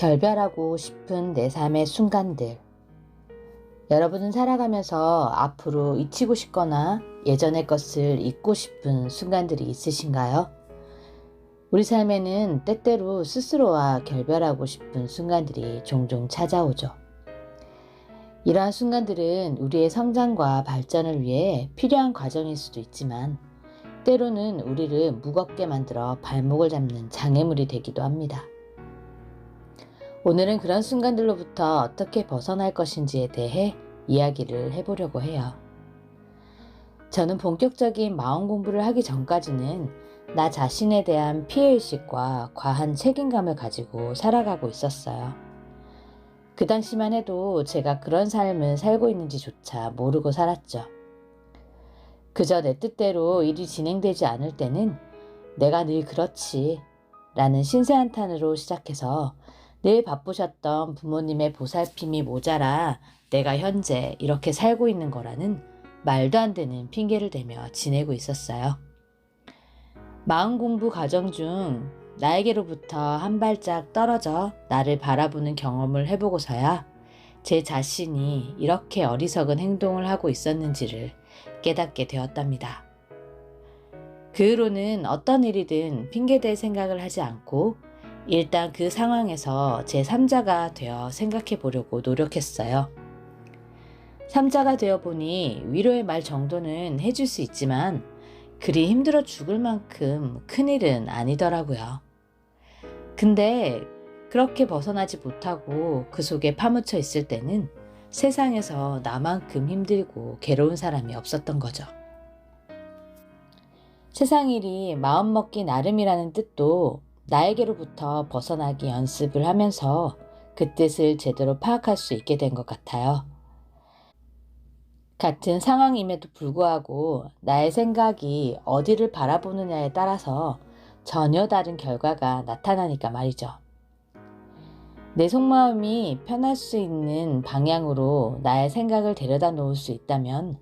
결별하고 싶은 내 삶의 순간들. 여러분은 살아가면서 앞으로 잊히고 싶거나 예전의 것을 잊고 싶은 순간들이 있으신가요? 우리 삶에는 때때로 스스로와 결별하고 싶은 순간들이 종종 찾아오죠. 이러한 순간들은 우리의 성장과 발전을 위해 필요한 과정일 수도 있지만 때로는 우리를 무겁게 만들어 발목을 잡는 장애물이 되기도 합니다. 오늘은 그런 순간들로부터 어떻게 벗어날 것인지에 대해 이야기를 해보려고 해요. 저는 본격적인 마음 공부를 하기 전까지는 나 자신에 대한 피해의식과 과한 책임감을 가지고 살아가고 있었어요. 그 당시만 해도 제가 그런 삶을 살고 있는지조차 모르고 살았죠. 그저 내 뜻대로 일이 진행되지 않을 때는 내가 늘 그렇지 라는 신세한탄으로 시작해서 늘 바쁘셨던 부모님의 보살핌이 모자라 내가 현재 이렇게 살고 있는 거라는 말도 안 되는 핑계를 대며 지내고 있었어요. 마음 공부 과정 중 나에게로부터 한 발짝 떨어져 나를 바라보는 경험을 해보고서야 제 자신이 이렇게 어리석은 행동을 하고 있었는지를 깨닫게 되었답니다. 그 후로는 어떤 일이든 핑계댈 생각을 하지 않고 일단 그 상황에서 제3자가 되어 생각해 보려고 노력했어요. 3자가 되어 보니 위로의 말 정도는 해줄 수 있지만 그리 힘들어 죽을 만큼 큰일은 아니더라고요. 근데 그렇게 벗어나지 못하고 그 속에 파묻혀 있을 때는 세상에서 나만큼 힘들고 괴로운 사람이 없었던 거죠. 세상 일이 마음먹기 나름이라는 뜻도 나에게로부터 벗어나기 연습을 하면서 그 뜻을 제대로 파악할 수 있게 된 것 같아요. 같은 상황임에도 불구하고 나의 생각이 어디를 바라보느냐에 따라서 전혀 다른 결과가 나타나니까 말이죠. 내 속마음이 편할 수 있는 방향으로 나의 생각을 데려다 놓을 수 있다면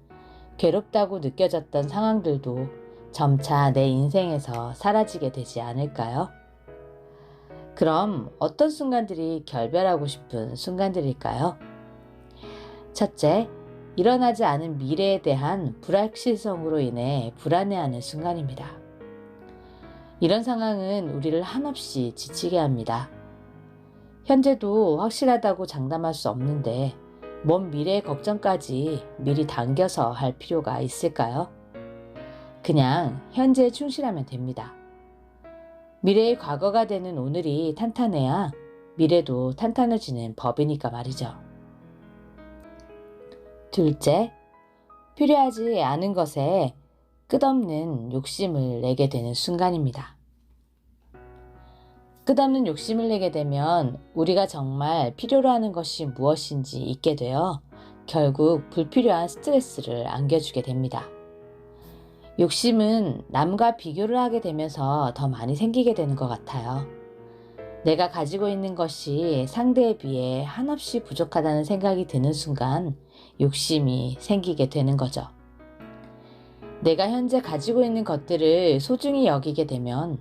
괴롭다고 느껴졌던 상황들도 점차 내 인생에서 사라지게 되지 않을까요? 그럼 어떤 순간들이 결별하고 싶은 순간들일까요? 첫째, 일어나지 않은 미래에 대한 불확실성으로 인해 불안해하는 순간입니다. 이런 상황은 우리를 한없이 지치게 합니다. 현재도 확실하다고 장담할 수 없는데 먼 미래의 걱정까지 미리 당겨서 할 필요가 있을까요? 그냥 현재에 충실하면 됩니다. 미래의 과거가 되는 오늘이 탄탄해야 미래도 탄탄해지는 법이니까 말이죠. 둘째, 필요하지 않은 것에 끝없는 욕심을 내게 되는 순간입니다. 끝없는 욕심을 내게 되면 우리가 정말 필요로 하는 것이 무엇인지 잊게 되어 결국 불필요한 스트레스를 안겨주게 됩니다. 욕심은 남과 비교를 하게 되면서 더 많이 생기게 되는 것 같아요. 내가 가지고 있는 것이 상대에 비해 한없이 부족하다는 생각이 드는 순간 욕심이 생기게 되는 거죠. 내가 현재 가지고 있는 것들을 소중히 여기게 되면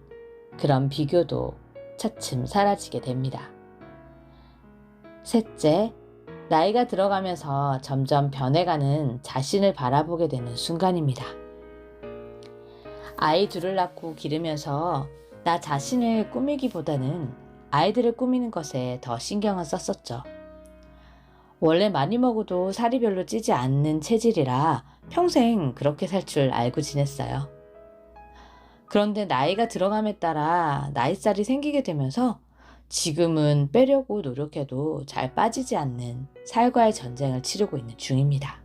그런 비교도 차츰 사라지게 됩니다. 셋째, 나이가 들어가면서 점점 변해가는 자신을 바라보게 되는 순간입니다. 아이 둘을 낳고 기르면서 나 자신을 꾸미기보다는 아이들을 꾸미는 것에 더 신경을 썼었죠. 원래 많이 먹어도 살이 별로 찌지 않는 체질이라 평생 그렇게 살 줄 알고 지냈어요. 그런데 나이가 들어감에 따라 나이살이 생기게 되면서 지금은 빼려고 노력해도 잘 빠지지 않는 살과의 전쟁을 치르고 있는 중입니다.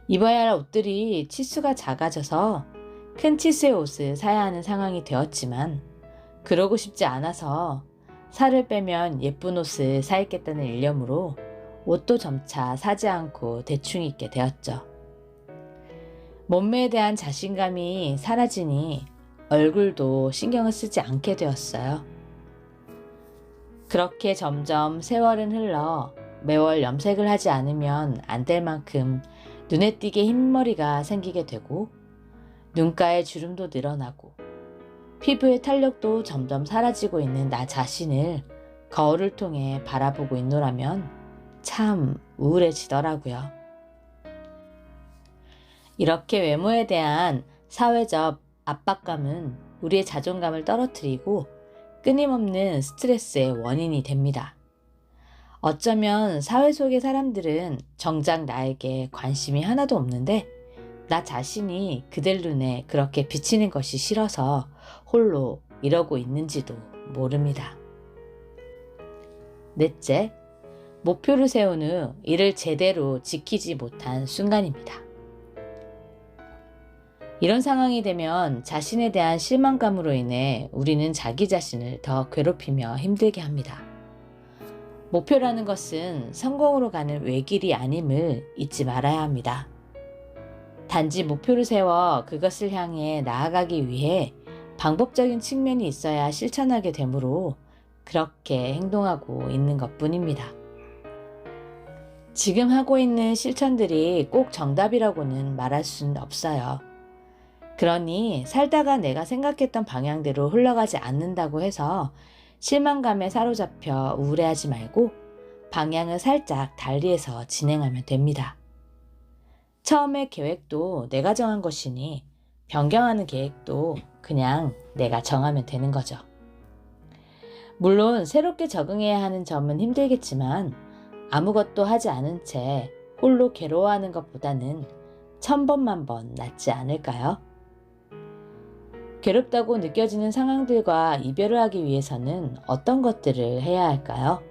입어야 할 옷들이 치수가 작아져서 큰 치수의 옷을 사야 하는 상황이 되었지만 그러고 싶지 않아서 살을 빼면 예쁜 옷을 사 입겠다는 일념으로 옷도 점차 사지 않고 대충 입게 되었죠. 몸매에 대한 자신감이 사라지니 얼굴도 신경을 쓰지 않게 되었어요. 그렇게 점점 세월은 흘러 매월 염색을 하지 않으면 안 될 만큼 눈에 띄게 흰머리가 생기게 되고 눈가에 주름도 늘어나고 피부의 탄력도 점점 사라지고 있는 나 자신을 거울을 통해 바라보고 있노라면 참 우울해지더라고요. 이렇게 외모에 대한 사회적 압박감은 우리의 자존감을 떨어뜨리고 끊임없는 스트레스의 원인이 됩니다. 어쩌면 사회 속의 사람들은 정작 나에게 관심이 하나도 없는데 나 자신이 그들 눈에 그렇게 비치는 것이 싫어서 홀로 이러고 있는지도 모릅니다. 넷째, 목표를 세운 후 이를 제대로 지키지 못한 순간입니다. 이런 상황이 되면 자신에 대한 실망감으로 인해 우리는 자기 자신을 더 괴롭히며 힘들게 합니다. 목표라는 것은 성공으로 가는 외길이 아님을 잊지 말아야 합니다. 단지 목표를 세워 그것을 향해 나아가기 위해 방법적인 측면이 있어야 실천하게 되므로 그렇게 행동하고 있는 것뿐입니다. 지금 하고 있는 실천들이 꼭 정답이라고는 말할 수는 없어요. 그러니 살다가 내가 생각했던 방향대로 흘러가지 않는다고 해서 실망감에 사로잡혀 우울해하지 말고 방향을 살짝 달리해서 진행하면 됩니다. 처음에 계획도 내가 정한 것이니 변경하는 계획도 그냥 내가 정하면 되는 거죠. 물론 새롭게 적응해야 하는 점은 힘들겠지만 아무것도 하지 않은 채 홀로 괴로워하는 것보다는 1000번만번 낫지 않을까요? 괴롭다고 느껴지는 상황들과 이별을 하기 위해서는 어떤 것들을 해야 할까요?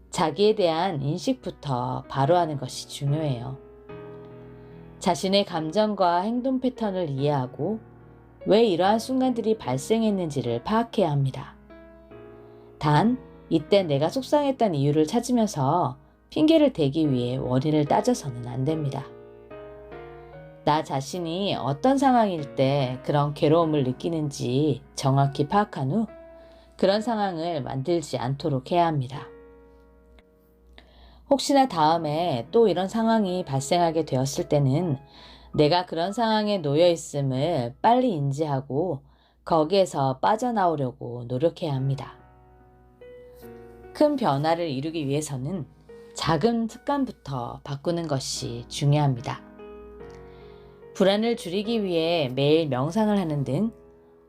자기에 대한 인식부터 바로 하는 것이 중요해요. 자신의 감정과 행동 패턴을 이해하고 왜 이러한 순간들이 발생했는지를 파악해야 합니다. 단, 이때 내가 속상했던 이유를 찾으면서 핑계를 대기 위해 원인을 따져서는 안 됩니다. 나 자신이 어떤 상황일 때 그런 괴로움을 느끼는지 정확히 파악한 후 그런 상황을 만들지 않도록 해야 합니다. 혹시나 다음에 또 이런 상황이 발생하게 되었을 때는 내가 그런 상황에 놓여 있음을 빨리 인지하고 거기에서 빠져나오려고 노력해야 합니다. 큰 변화를 이루기 위해서는 작은 습관부터 바꾸는 것이 중요합니다. 불안을 줄이기 위해 매일 명상을 하는 등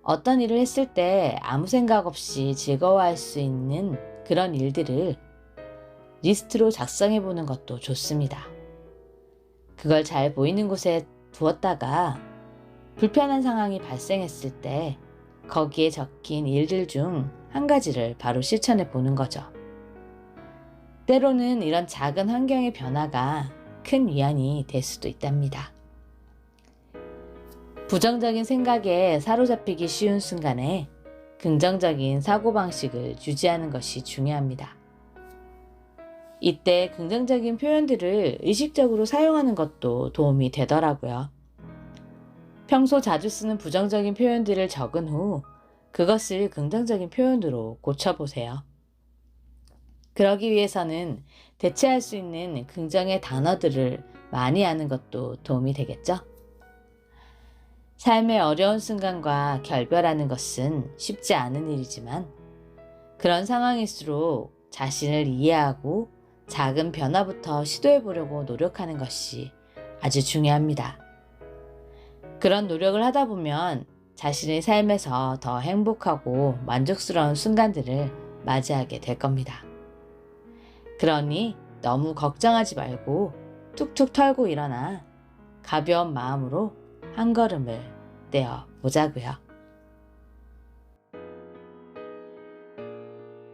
어떤 일을 했을 때 아무 생각 없이 즐거워할 수 있는 그런 일들을 리스트로 작성해 보는 것도 좋습니다. 그걸 잘 보이는 곳에 두었다가 불편한 상황이 발생했을 때 거기에 적힌 일들 중 한 가지를 바로 실천해 보는 거죠. 때로는 이런 작은 환경의 변화가 큰 위안이 될 수도 있답니다. 부정적인 생각에 사로잡히기 쉬운 순간에 긍정적인 사고방식을 유지하는 것이 중요합니다. 이때 긍정적인 표현들을 의식적으로 사용하는 것도 도움이 되더라고요. 평소 자주 쓰는 부정적인 표현들을 적은 후 그것을 긍정적인 표현으로 고쳐보세요. 그러기 위해서는 대체할 수 있는 긍정의 단어들을 많이 아는 것도 도움이 되겠죠? 삶의 어려운 순간과 결별하는 것은 쉽지 않은 일이지만 그런 상황일수록 자신을 이해하고 작은 변화부터 시도해 보려고 노력하는 것이 아주 중요합니다. 그런 노력을 하다 보면 자신의 삶에서 더 행복하고 만족스러운 순간들을 맞이하게 될 겁니다. 그러니 너무 걱정하지 말고 툭툭 털고 일어나 가벼운 마음으로 한 걸음을 떼어 보자고요.